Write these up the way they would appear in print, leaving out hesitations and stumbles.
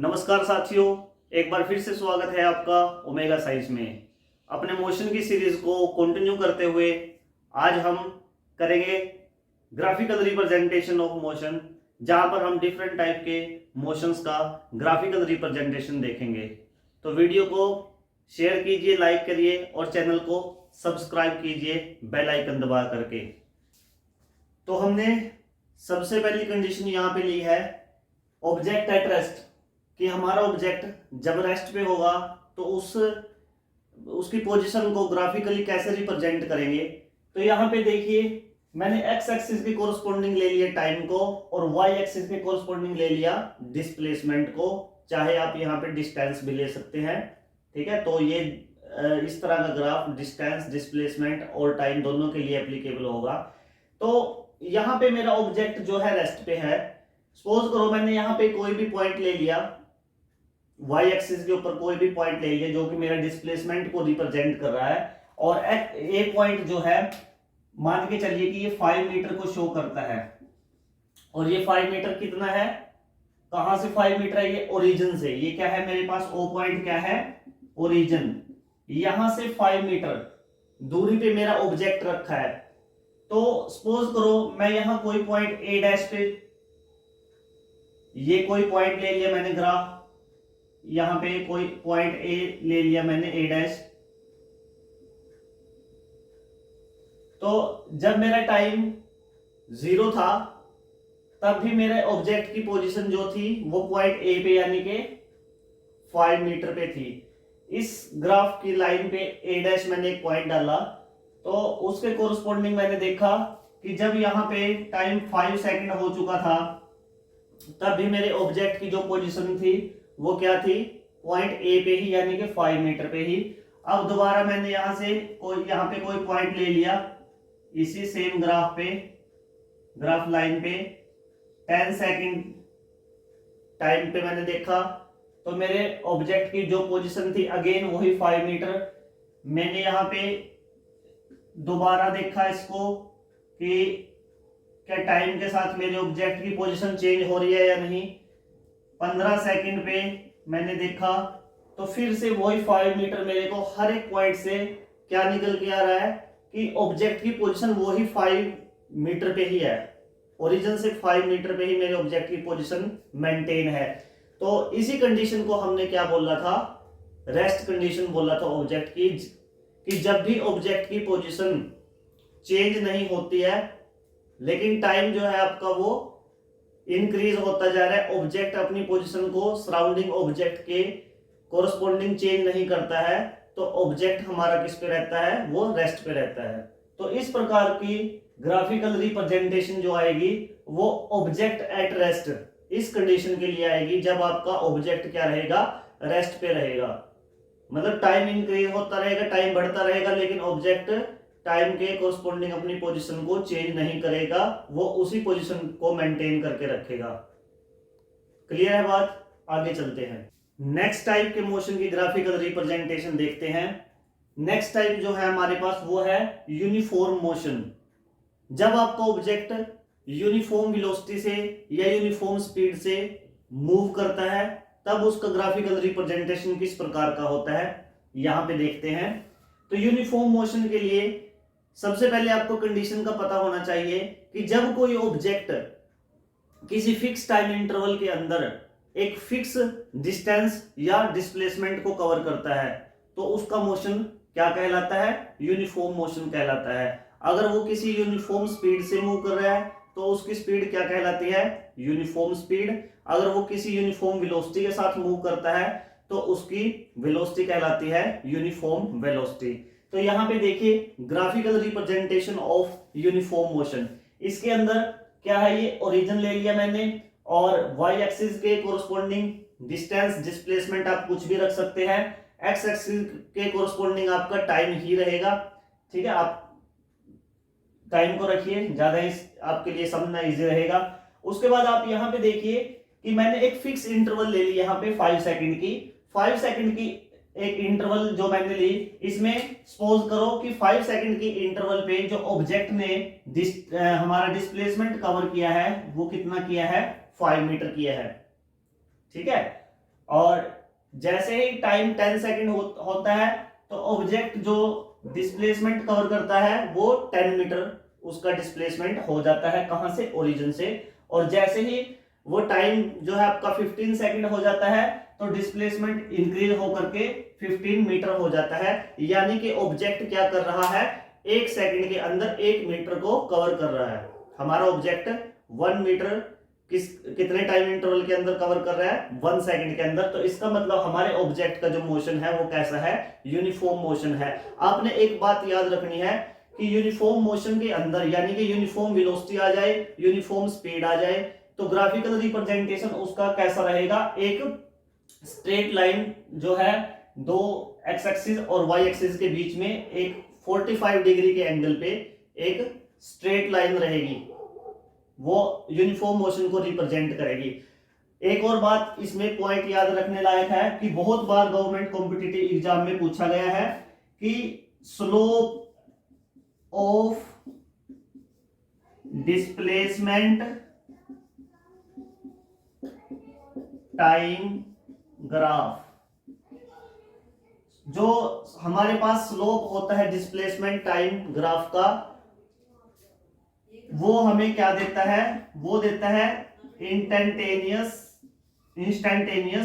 नमस्कार साथियों, एक बार फिर से स्वागत है आपका ओमेगा साइंस में। अपने मोशन की सीरीज को कंटिन्यू करते हुए आज हम करेंगे ग्राफिकल रिप्रेजेंटेशन ऑफ मोशन, जहां पर हम डिफरेंट टाइप के मोशंस का ग्राफिकल रिप्रेजेंटेशन देखेंगे। तो वीडियो को शेयर कीजिए, लाइक करिए और चैनल को सब्सक्राइब कीजिए बेल आइकन दबा करके। तो हमने सबसे पहली कंडीशन यहाँ पे ली है ऑब्जेक्ट एट रेस्ट, कि हमारा ऑब्जेक्ट जब रेस्ट पे होगा तो उसकी पोजीशन को ग्राफिकली कैसे रिप्रेजेंट करेंगे। तो यहाँ पे देखिए, मैंने एक्स एक्सिस के कोरस्पोंडिंग ले लिया टाइम को और वाई एक्सिस के कोरस्पोंडिंग ले लिया डिस्प्लेसमेंट को। चाहे आप यहाँ पे डिस्टेंस भी ले सकते हैं, ठीक है। तो ये इस तरह का ग्राफ डिस्टेंस, डिस्प्लेसमेंट और टाइम दोनों के लिए एप्लीकेबल होगा। तो यहाँ पे मेरा ऑब्जेक्ट जो है रेस्ट पे है। सपोज करो मैंने यहाँ पे कोई भी पॉइंट ले लिया, वाई एक्सिस के ऊपर कोई भी पॉइंट ले लिया जो कि मेरा डिस्प्लेसमेंट को रिप्रेजेंट कर रहा है, और ए पॉइंट जो है मान के चलिए कि ये 5 मीटर को शो करता है। और ये 5 मीटर कितना है, कहां से 5 मीटर है, ये ओरिजिन से। ये क्या है मेरे पास, ओ पॉइंट क्या है, ओरिजिन। यहां से 5 मीटर दूरी पे मेरा ऑब्जेक्ट रखा है। तो सपोज करो मैं यहां कोई पॉइंट ए डैश पे, ये कोई पॉइंट ले लिया मैंने ग्राफ, यहां पे कोई पॉइंट ए ले लिया मैंने, ए डैश। तो जब मेरा टाइम 0 था तब भी मेरे ऑब्जेक्ट की पोजीशन जो थी वो पॉइंट ए पे यानी कि 5 मीटर पे थी। इस ग्राफ की लाइन पे ए डैश मैंने एक पॉइंट डाला, तो उसके कोरस्पोंडिंग मैंने देखा कि जब यहाँ पे टाइम 5 सेकंड हो चुका था तब भी मेरे ऑब्जेक्ट की जो पोजीशन थी वो क्या थी, पॉइंट ए पे ही यानी कि 5 मीटर पे ही। अब दोबारा मैंने यहाँ से यहाँ पे कोई पॉइंट ले लिया, इसी सेम ग्राफ पे, ग्राफ लाइन पे 10 सेकंड टाइम पे मैंने देखा, तो मेरे ऑब्जेक्ट की जो पोजीशन थी अगेन वही 5 मीटर। मैंने यहाँ पे दोबारा देखा इसको कि क्या टाइम के साथ मेरे ऑब्जेक्ट की पोजीशन चेंज हो रही है या नहीं। 15 सेकंड पे मैंने देखा, तो फिर से वही 5 मीटर मेरे को हर एक पॉइंट से क्या निकल के आ रहा है कि ऑब्जेक्ट की पोजीशन वही 5 मीटर पे ही है। ओरिजिन से 5 मीटर पे ही मेरे ऑब्जेक्ट की पोजीशन मेंटेन है। तो इसी कंडीशन को हमने क्या बोला था, रेस्ट कंडीशन बोला था ऑब्जेक्ट की, कि जब भी ऑब्जेक्ट की पोजीशन चेंज नहीं होती है लेकिन टाइम जो है आपका वो इंक्रीज होता जा रहा है, ऑब्जेक्ट अपनी पोजीशन को सराउंडिंग ऑब्जेक्ट के कोरस्पोंडिंग चेंज नहीं करता है, तो ऑब्जेक्ट हमारा किस पे रहता है, वो रेस्ट पे रहता है। तो इस प्रकार की ग्राफिकल रिप्रेजेंटेशन जो आएगी वो ऑब्जेक्ट एट रेस्ट इस कंडीशन के लिए आएगी, जब आपका ऑब्जेक्ट क्या रहेगा, रेस्ट पे रहेगा। मतलब टाइम इंक्रीज होता रहेगा, टाइम बढ़ता रहेगा, लेकिन ऑब्जेक्ट टाइम के कोरस्पोंडिंग अपनी पोजीशन को चेंज नहीं करेगा, वो उसी पोजीशन को मेंटेन करके रखेगा। क्लियर है बात, आगे चलते हैं। नेक्स्ट टाइप के मोशन की ग्राफिकल रिप्रेजेंटेशन देखते हैं। नेक्स्ट टाइप जो है हमारे पास वो है यूनिफॉर्म मोशन। जब आपका ऑब्जेक्ट यूनिफॉर्म वेलोसिटी से या यूनिफॉर्म स्पीड से मूव करता है तब उसका ग्राफिकल रिप्रेजेंटेशन किस प्रकार का होता है, यहां पे देखते हैं। तो यूनिफॉर्म मोशन के लिए सबसे पहले आपको कंडीशन का पता होना चाहिए कि जब कोई ऑब्जेक्ट किसी फिक्स टाइम इंटरवल के अंदर एक फिक्स डिस्टेंस या डिस्प्लेसमेंट को कवर करता है तो उसका मोशन क्या कहलाता है, यूनिफॉर्म मोशन कहलाता है। अगर वो किसी यूनिफॉर्म स्पीड से मूव कर रहा है तो उसकी स्पीड क्या कहलाती है, यूनिफॉर्म स्पीड। अगर वो किसी यूनिफॉर्म वेलोसिटी के साथ मूव करता है तो उसकी वेलोसिटी कहलाती है यूनिफॉर्म वेलोसिटी। तो यहाँ पे देखिए graphical representation of uniform motion. इसके अंदर क्या है, ये ओरिजिन ले लिया मैंने और वाई एक्सिस के कोरस्पोंडिंग डिस्टेंस, डिस्प्लेसमेंट आप कुछ भी रख सकते हैं। एक्स एक्सिस के कोरस्पोंडिंग आपका टाइम ही रहेगा, ठीक है। आप टाइम को रखिए, ज्यादा आपके लिए समझना इजी रहेगा। उसके बाद आप यहाँ पे देखिए कि मैंने एक फिक्स इंटरवल ले ली यहाँ पे 5 सेकंड की। 5 सेकंड की एक इंटरवल जो मैंने ली, इसमें सपोज करो कि 5 सेकंड की इंटरवल पे जो ऑब्जेक्ट ने हमारा डिस्प्लेसमेंट कवर किया है वो कितना किया है, 5 मीटर किया है, ठीक है। और जैसे ही टाइम 10 सेकंड होता है तो ऑब्जेक्ट जो डिस्प्लेसमेंट कवर करता है वो 10 मीटर उसका डिस्प्लेसमेंट हो जाता है, कहां से, ओरिजिन से। और जैसे ही वो टाइम जो है आपका 15 सेकंड हो जाता है तो डिस्प्लेसमेंट इंक्रीज होकर के 15 मीटर हो जाता है। यानी कि ऑब्जेक्ट क्या कर रहा है, 1 सेकंड के अंदर 1 मीटर को कवर कर रहा है। हमारा ऑब्जेक्ट 1 मीटर कितने टाइम इंटरवल के अंदर कवर कर रहा है, 1 सेकंड के अंदर। तो इसका मतलब हमारे ऑब्जेक्ट का जो मोशन है वो कैसा है, यूनिफॉर्म मोशन है। आपने एक बात याद रखनी है कि यूनिफॉर्म मोशन के अंदर यानी कि यूनिफॉर्म वेलोसिटी आ जाए, यूनिफॉर्म स्पीड आ जाए, तो ग्राफिकल रिप्रेजेंटेशन उसका कैसा रहेगा, एक स्ट्रेट लाइन जो है दो एक्स एक्सिस और वाई एक्सिस के बीच में एक 45 डिग्री के एंगल पे एक स्ट्रेट लाइन रहेगी, वो यूनिफॉर्म मोशन को रिप्रेजेंट करेगी। एक और बात इसमें पॉइंट याद रखने लायक है कि बहुत बार गवर्नमेंट कॉम्पिटिटिव एग्जाम में पूछा गया है कि slope of displacement time graph, जो हमारे पास स्लोप होता है डिस्प्लेसमेंट टाइम ग्राफ का, वो हमें क्या देता है, वो देता है इंस्टेंटेनियस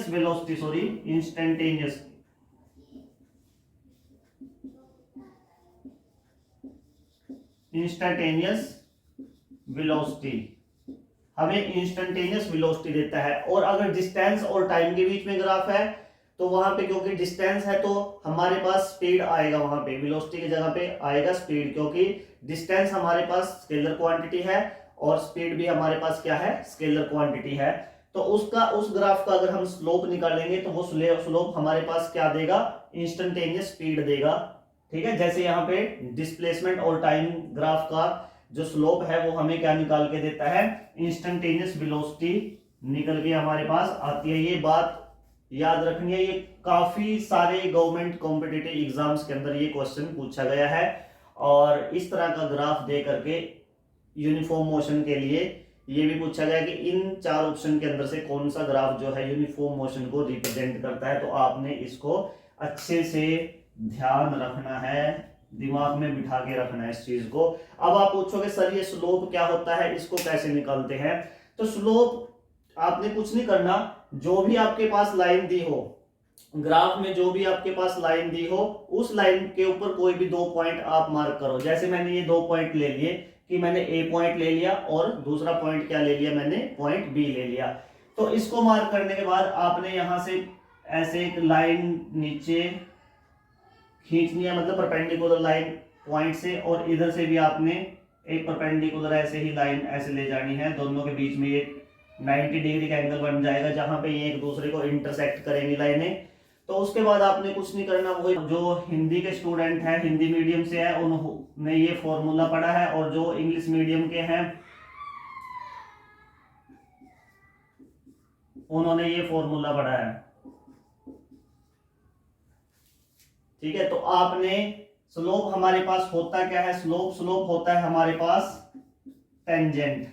वेलोसिटी, इंस्टेंटेनियस वेलोसिटी हमें इंस्टेंटेनियस वेलोसिटी देता है। और अगर डिस्टेंस और टाइम के बीच में ग्राफ है तो वहां पे क्योंकि डिस्टेंस है तो हमारे पास स्पीड आएगा, वहां पे वेलोसिटी की जगह पे आएगा स्पीड, क्योंकि डिस्टेंस हमारे पास स्केलर क्वांटिटी है और स्पीड भी हमारे पास क्या है, स्केलर क्वांटिटी है। तो उस ग्राफ का अगर हम स्लोप निकालेंगे तो वो स्लोप हमारे पास क्या देगा, इंस्टेंटेनियस स्पीड देगा। ठीक है, जैसे यहाँ पे डिस्प्लेसमेंट और टाइम ग्राफ का जो स्लोप है वो हमें क्या निकाल के देता है, इंस्टेंटेनियस वेलोसिटी निकल के हमारे पास आती है। ये बात याद रखनी है, ये काफी सारे गवर्नमेंट कॉम्पिटिटिव एग्जाम्स के अंदर ये क्वेश्चन पूछा गया है। और इस तरह का ग्राफ दे करके यूनिफॉर्म मोशन के लिए ये भी पूछा गया कि इन 4 ऑप्शन के अंदर से कौन सा ग्राफ जो है यूनिफॉर्म मोशन को रिप्रेजेंट करता है। तो आपने इसको अच्छे से ध्यान रखना है, दिमाग में बिठा के रखना है इस चीज को। अब आप पूछोगे सर ये स्लोप क्या होता है, इसको कैसे निकालते हैं। तो स्लोप आपने कुछ नहीं करना, जो भी आपके पास लाइन दी हो ग्राफ में, जो भी आपके पास लाइन दी हो उस लाइन के ऊपर कोई भी 2 पॉइंट आप मार्क करो। जैसे मैंने ये 2 पॉइंट ले लिए कि मैंने ए पॉइंट ले लिया और दूसरा पॉइंट क्या ले लिया, मैंने पॉइंट बी ले लिया। तो इसको मार्क करने के बाद आपने यहां से ऐसे एक लाइन नीचे खींचनी है, मतलब परपेंडिकुलर लाइन पॉइंट से, और इधर से भी आपने एक परपेंडिकुलर ऐसे ही लाइन ऐसे ले जानी है। दोनों के बीच में एक 90 डिग्री का एंगल बन जाएगा जहां पे ये एक दूसरे को इंटरसेक्ट करेंगी लाइनें। तो उसके बाद आपने कुछ नहीं करना, वो जो हिंदी के स्टूडेंट हैं, हिंदी मीडियम से है, उन्होंने ये फॉर्मूला पढ़ा है, और जो इंग्लिश मीडियम के हैं उन्होंने ये फॉर्मूला पढ़ा है। ठीक है, तो आपने स्लोप हमारे पास होता क्या है, स्लोप होता है हमारे पास टेंजेंट,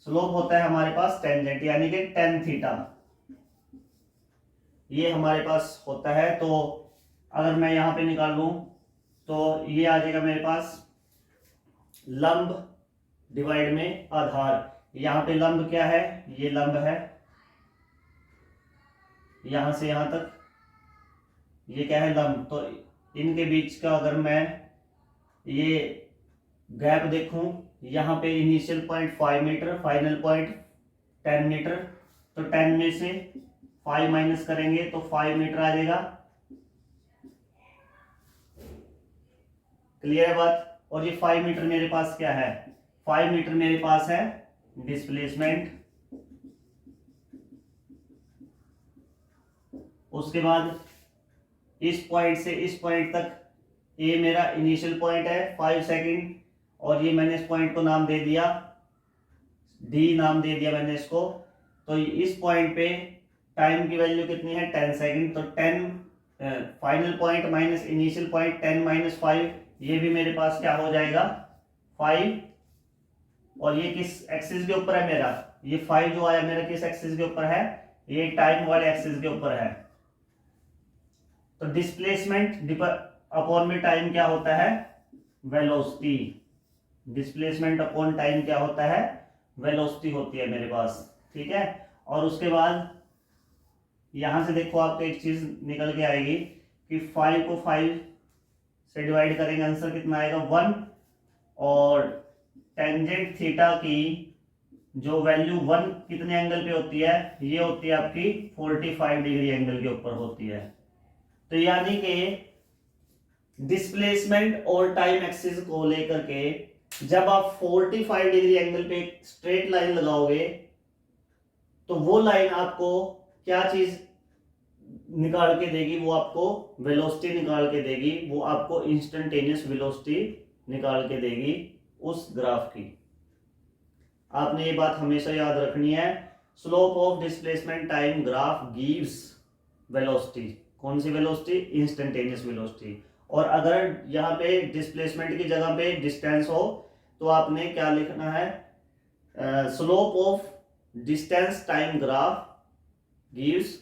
स्लोप होता है हमारे पास टेंजेंट यानी कि tan थीटा, ये हमारे पास होता है। तो अगर मैं यहां पे निकाल लूं तो ये आ जाएगा मेरे पास लंब डिवाइड में आधार। यहां पे लंब क्या है, ये लंब है, यहां से यहां तक ये क्या है, लंब। तो इनके बीच का अगर मैं ये गैप देखूं, यहाँ पे initial point 5 meter, final point 10 meter, तो 10 में से 5 माइनस करेंगे तो 5 मीटर आ जाएगा। क्लियर है बात। और ये 5 मीटर मेरे पास क्या है, 5 मीटर मेरे पास है डिस्प्लेसमेंट। उसके बाद इस पॉइंट से इस पॉइंट तक ये मेरा इनिशियल पॉइंट है 5 सेकंड, और ये मैंने इस पॉइंट को नाम दे दिया डी, नाम दे दिया मैंने इसको। तो इस पॉइंट पे टाइम की वैल्यू कितनी है, 10 सेकंड। तो 10 final point minus initial point, 10 minus 5, ये भी मेरे पास क्या हो जाएगा 5। और ये किस एक्सिस के ऊपर है मेरा, ये 5 जो आया मेरा किस एक्सिस के ऊपर है, ये टाइम वाले एक्सिस के ऊपर है। तो डिस्प्लेसमेंट अपॉन में टाइम क्या होता है, वेलोसिटी। डिस्प्लेसमेंट अपॉन टाइम क्या होता है, वेलोसिटी होती है मेरे पास, ठीक है। और उसके बाद यहां से देखो आपको एक चीज निकल के आएगी कि 5 को 5 से डिवाइड करेंगे, आंसर कितना आएगा 1। और टेंजेंट थीटा की जो वैल्यू 1 कितने एंगल पे होती है, ये होती है आपकी 45 डिग्री एंगल के ऊपर होती है। तो यानी कि डिस्प्लेसमेंट और टाइम एक्सिस को लेकर के जब आप 45 डिग्री एंगल पे स्ट्रेट लाइन लगाओगे तो वो लाइन आपको क्या चीज निकाल के देगी, वो आपको वेलोसिटी निकाल के देगी, वो आपको इंस्टेंटेनियस वेलोसिटी निकाल के देगी उस ग्राफ की। आपने ये बात हमेशा याद रखनी है। Slope of displacement time graph gives velocity. कौन सी वेलोसिटी, इंस्टेंटेनियस वेलोसिटी। और अगर यहाँ पे डिस्प्लेसमेंट की जगह पे डिस्टेंस हो तो आपने क्या लिखना है, slope of distance time graph gives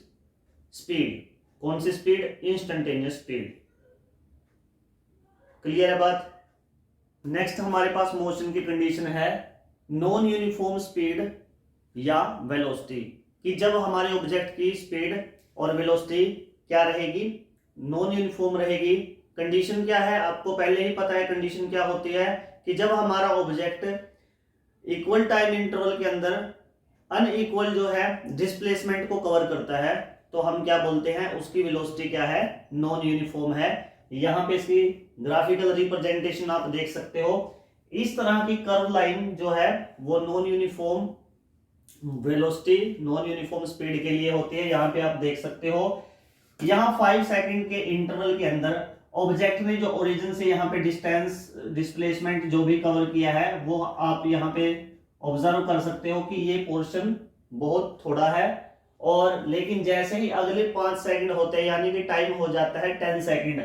speed. कौन सी स्पीड, इंस्टेंटेनियस स्पीड। क्लियर है बात। नेक्स्ट हमारे पास मोशन की कंडीशन है नॉन यूनिफॉर्म स्पीड या वेलोसिटी, कि जब हमारे ऑब्जेक्ट की स्पीड और वेलोसिटी क्या रहेगी, नॉन यूनिफॉर्म रहेगी। कंडीशन क्या है, आपको पहले ही पता है कंडीशन क्या होती है, कि जब हमारा ऑब्जेक्ट इक्वल टाइम इंटरवल के अंदर अनइक्वल जो है डिस्प्लेसमेंट को कवर करता है तो हम क्या बोलते हैं, उसकी वेलोसिटी क्या है, नॉन यूनिफॉर्म है। यहां पे इसकी ग्राफिकल रिप्रेजेंटेशन आप देख सकते हो। इस तरह की कर्व लाइन जो है वो non uniform velocity, non uniform speed के लिए होती है। यहां पे आप देख सकते हो, यहां 5 सेकंड के इंटरवल के अंदर ऑब्जेक्ट ने जो ओरिजिन से यहाँ पे डिस्टेंस डिस्प्लेसमेंट जो भी कवर किया है वो आप यहाँ पे ऑब्जर्व कर सकते हो कि ये पोर्शन बहुत थोड़ा है। और लेकिन जैसे ही अगले 5 सेकंड होते हैं यानी कि टाइम हो जाता है 10 सेकंड,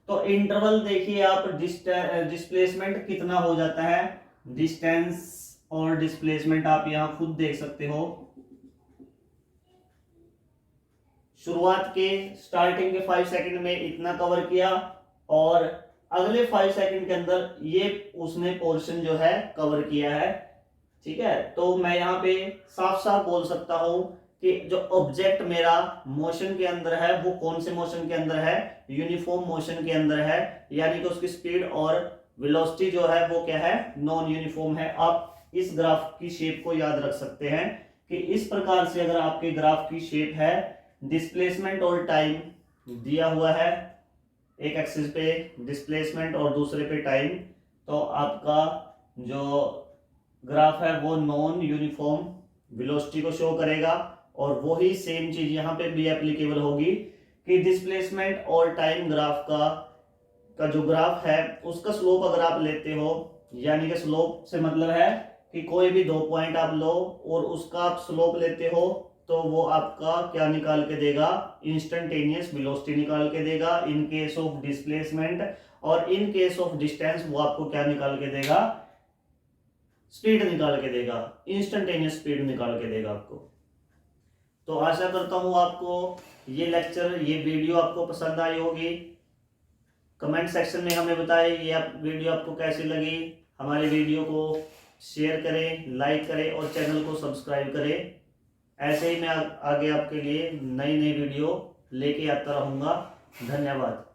तो इंटरवल देखिए आप, डिस्प्लेसमेंट कितना हो जाता है, डिस्टेंस और डिस्प्लेसमेंट आप यहां खुद देख सकते हो। शुरुआत के स्टार्टिंग के 5 सेकंड में इतना कवर किया और अगले 5 सेकंड के अंदर ये उसने पोर्शन जो है कवर किया है, ठीक है। तो मैं यहाँ पे साफ साफ बोल सकता हूं कि जो ऑब्जेक्ट मेरा मोशन के अंदर है वो कौन से मोशन के अंदर है, यूनिफॉर्म मोशन के अंदर है, यानी कि उसकी स्पीड और वेलोसिटी जो है वो क्या है, नॉन यूनिफॉर्म है। आप इस ग्राफ की शेप को याद रख सकते हैं कि इस प्रकार से अगर आपके ग्राफ की शेप है, डिस्प्लेसमेंट और टाइम दिया हुआ है, एक एक्सिस पे डिस्प्लेसमेंट और दूसरे पे टाइम, तो आपका जो ग्राफ है वो नॉन यूनिफॉर्म वेलोसिटी को शो करेगा। और वही सेम चीज यहाँ पे भी एप्लीकेबल होगी कि डिस्प्लेसमेंट और टाइम ग्राफ का जो ग्राफ है उसका स्लोप अगर आप लेते हो, यानी कि स्लोप से मतलब है कि कोई भी 2 पॉइंट आप लो और उसका आप स्लोप लेते हो तो वो आपका क्या निकाल के देगा, इंस्टेंटेनियस वेलोसिटी निकाल के देगा इन केस ऑफ डिस्प्लेसमेंट, और इन केस ऑफ डिस्टेंस वो आपको क्या निकाल के देगा, स्पीड निकाल के देगा, इंस्टेंटेनियस स्पीड निकाल के देगा आपको। तो आशा करता हूं आपको ये लेक्चर, ये वीडियो आपको पसंद आई होगी। कमेंट सेक्शन में हमें बताएं ये वीडियो आपको कैसी लगी। हमारे वीडियो को शेयर करें, लाइक करें और चैनल को सब्सक्राइब करें। ऐसे ही मैं आगे आपके लिए नई नई वीडियो लेके आता रहूँगा। धन्यवाद।